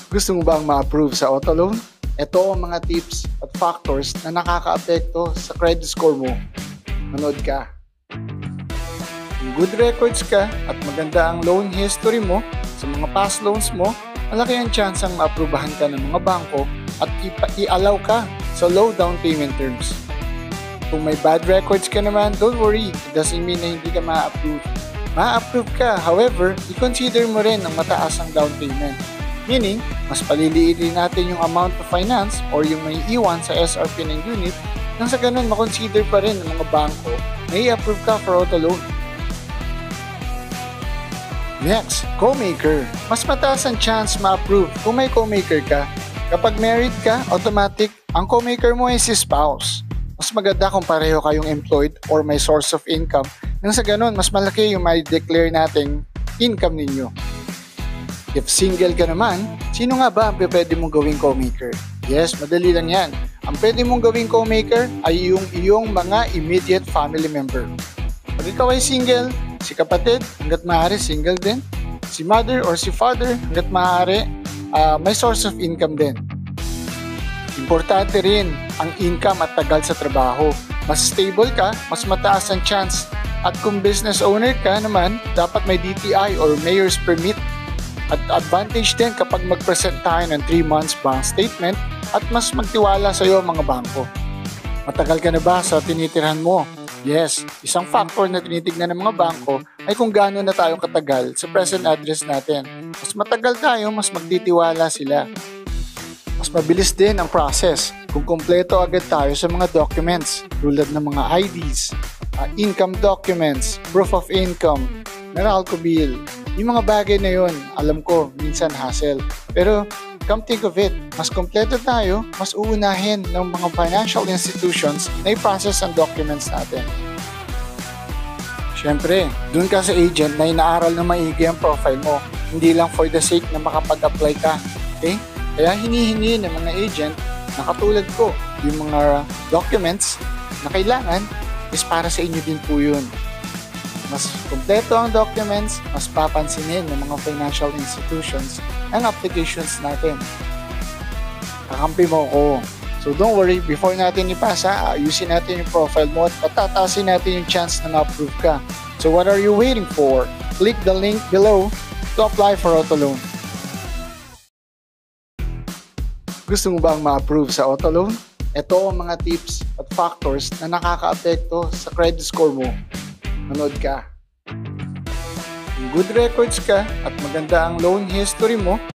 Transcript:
Gusto mo bang ma-approve sa auto loan? Ito ang mga tips at factors na nakakaapekto sa credit score mo. Manood ka. Kung good records ka at maganda ang loan history mo sa mga past loans mo, malaki ang chance ang maaprubahan ka ng mga bangko at i-allow ka sa low down payment terms. Kung may bad records ka naman, don't worry. It doesn't mean na hindi ka ma-approve. Ma-approve ka, however, i-consider mo rin ang mataas ang down payment. Meaning, mas paliliitin natin yung amount of finance or yung may iwan sa SRP ng unit nang sa ganun makonsider pa rin ng mga bangko na i-approve ka for auto loan. Next, co-maker. Mas mataas ang chance ma-approve kung may co-maker ka. Kapag married ka, automatic, ang co-maker mo ay si spouse. Mas maganda kung pareho kayong employed or may source of income nang sa ganun mas malaki yung may declare nating income ninyo. If single ka naman, sino nga ba ang pwede mong gawing co-maker? Yes, madali lang yan. Ang pwede mong gawing co-maker ay yung iyong mga immediate family member. Pag ikaw ay single, si kapatid, hanggat maaari single din. Si mother or si father, hanggat maaari may source of income din. Importante rin ang income at tagal sa trabaho. Mas stable ka, mas mataas ang chance. At kung business owner ka naman, dapat may DTI or mayor's permit. At advantage din kapag mag-present tayo ng 3 months bank statement at mas magtiwala sa iyo mga bangko. Matagal ka na ba sa tinitirhan mo? Yes, isang factor na tinitignan ng mga bangko ay kung gaano na tayo katagal sa present address natin. Mas matagal tayo, mas magtitiwala sila. Mas mabilis din ang process kung kumpleto agad tayo sa mga documents tulad ng mga IDs, income documents, proof of income, Meralco bill. Yung mga bagay na yun, alam ko, minsan hassle. Pero come think of it, mas kompleto tayo, mas uunahin ng mga financial institutions na i-process ang documents natin. Siyempre, dun ka sa agent na inaaral na maigi ang profile mo, hindi lang for the sake na makapag-apply ka. Okay? Kaya hinihingi ng mga agent na katulad ko, yung mga documents na kailangan is para sa inyo din po yun. Mas kompleto ang documents, mas papansinin ng mga financial institutions ang applications natin. Kakampi mo ko. So don't worry, before natin ipasa, ayusin natin yung profile mo at patatasin natin yung chance na ma-approve ka. So what are you waiting for? Click the link below to apply for auto loan. Gusto mo bang ma-approve sa auto loan? Ito ang mga tips at factors na nakakaapekto sa credit score mo. Manood ka. Kung good records ka at maganda ang loan history mo